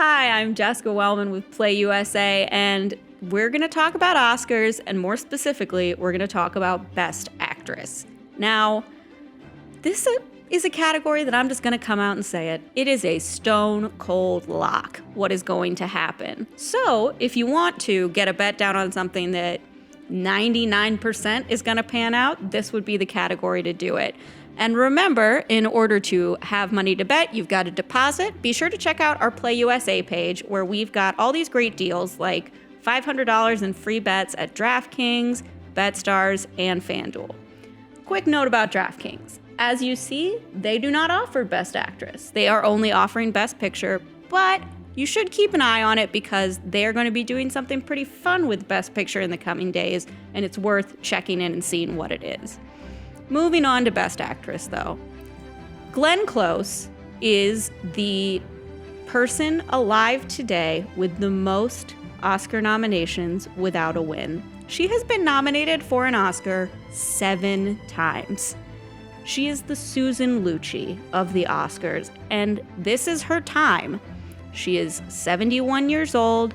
Hi, I'm Jessica Welman with Play USA, and we're going to talk about Oscars, and more specifically, we're going to talk about Best Actress. Now, this is a category that I'm just going to come out and say it. It is a stone cold lock what is going to happen. So, if you want to get a bet down on something that 99% is going to pan out, this would be the category to do it. And remember, in order to have money to bet, you've got to deposit. Be sure to check out our Play USA page where we've got all these great deals like $500 in free bets at DraftKings, BetStars, and FanDuel. Quick note about DraftKings. As you see, they do not offer Best Actress. They are only offering Best Picture, but you should keep an eye on it because they're going to be doing something pretty fun with Best Picture in the coming days, and it's worth checking in and seeing what it is. Moving on to Best Actress, though. Glenn Close is the person alive today with the most Oscar nominations without a win. She has been nominated for an Oscar 7 times. She is the Susan Lucci of the Oscars, and this is her time. She is 71 years old.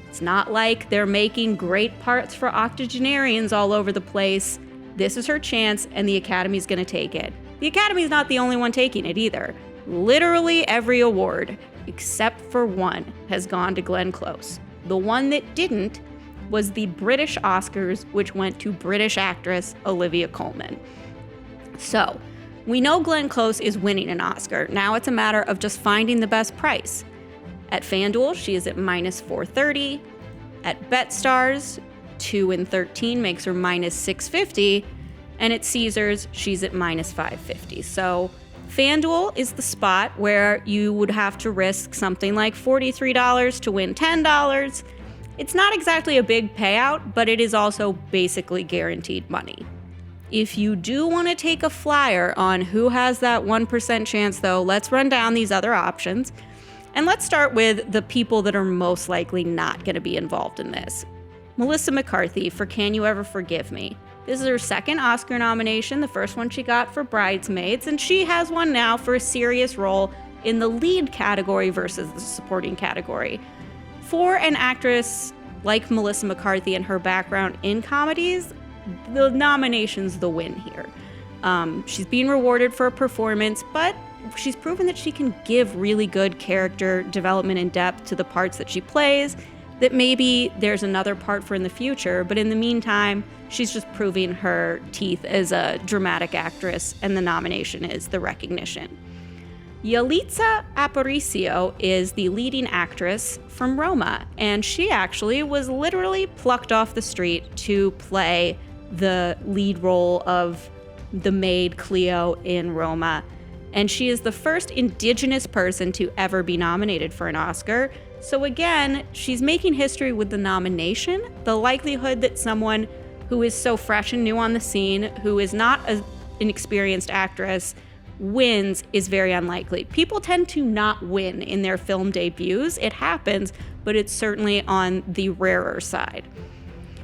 It's not like they're making great parts for octogenarians all over the place. This is her chance, and the Academy's going to take it. The Academy's not the only one taking it either. Literally every award, except for one, has gone to Glenn Close. The one that didn't was the British Oscars, which went to British actress Olivia Colman. So, we know Glenn Close is winning an Oscar. Now it's a matter of just finding the best price. At FanDuel, she is at minus 430. At BetStars, 2 and 13 makes her minus 650, and at Caesars, she's at minus 550. So FanDuel is the spot where you would have to risk something like $43 to win $10. It's not exactly a big payout, but it is also basically guaranteed money. If you do want to take a flyer on who has that 1% chance, though, let's run down these other options. And let's start with the people that are most likely not going to be involved in this. Melissa McCarthy for Can You Ever Forgive Me? This is her second Oscar nomination, the first one she got for Bridesmaids, and she has one now for a serious role in the lead category versus the supporting category. For an actress like Melissa McCarthy and her background in comedies, the nomination's the win here. She's being rewarded for a performance, but she's proven that she can give really good character development and depth to the parts that she plays, that maybe there's another part for in the future, but in the meantime, she's just proving her teeth as a dramatic actress, and the nomination is the recognition. Yalitza Aparicio is the leading actress from Roma, and she actually was literally plucked off the street to play the lead role of the maid Cleo in Roma. And she is the first Indigenous person to ever be nominated for an Oscar. So again, she's making history with the nomination. The likelihood that someone who is so fresh and new on the scene, who is not an experienced actress, wins is very unlikely. People tend to not win in their film debuts. It happens, but it's certainly on the rarer side.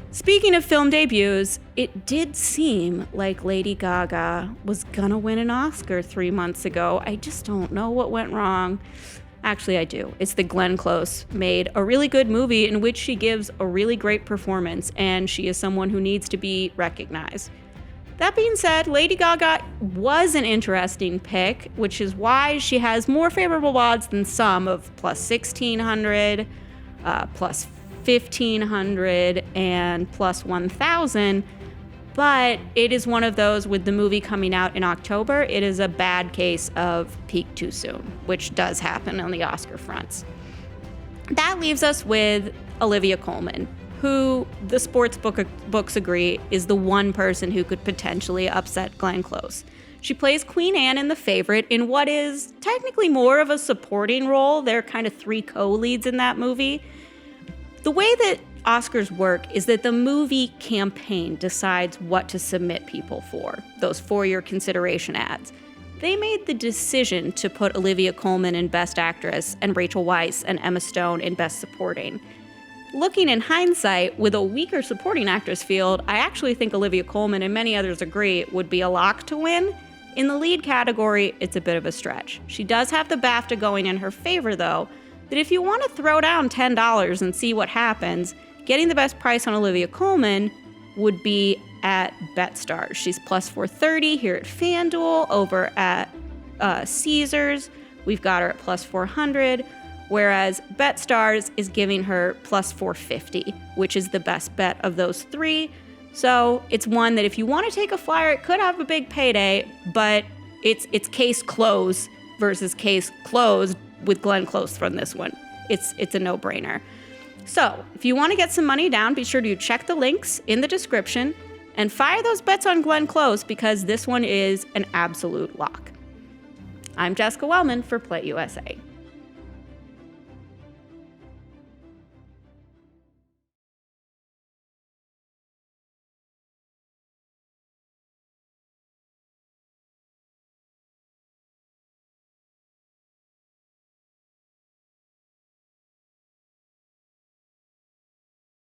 Speaking of film debuts, it did seem like Lady Gaga was gonna win an Oscar 3 months ago. I just don't know what went wrong. Actually, I do. It's that Glenn Close made a really good movie in which she gives a really great performance, and she is someone who needs to be recognized. That being said, Lady Gaga was an interesting pick, which is why she has more favorable odds than some of plus 1,600, plus 1,500, and plus 1,000. But it is one of those with the movie coming out in October. It is a bad case of peak too soon, which does happen on the Oscar fronts. That leaves us with Olivia Colman, who the sportsbooks agree is the one person who could potentially upset Glenn Close. She plays Queen Anne in The Favorite in what is technically more of a supporting role. There are kind of 3 co-leads in that movie. The way that Oscars work is that the movie campaign decides what to submit people for, those for-your consideration ads. They made the decision to put Olivia Colman in Best Actress and Rachel Weisz and Emma Stone in Best Supporting. Looking in hindsight, with a weaker supporting actress field, I actually think Olivia Colman, and many others agree, would be a lock to win. In the lead category, it's a bit of a stretch. She does have the BAFTA going in her favor, though, that if you want to throw down $10 and see what happens, getting the best price on Olivia Colman would be at BetStars. She's plus 430 here at FanDuel. Over at Caesars, we've got her at plus 400, whereas BetStars is giving her plus 450, which is the best bet of those three. So it's one that if you want to take a flyer, it could have a big payday, but it's case closed versus case closed with Glenn Close from this one. It's a no-brainer. So if you want to get some money down, be sure to check the links in the description and fire those bets on Glenn Close because this one is an absolute lock. I'm Jessica Welman for Play USA.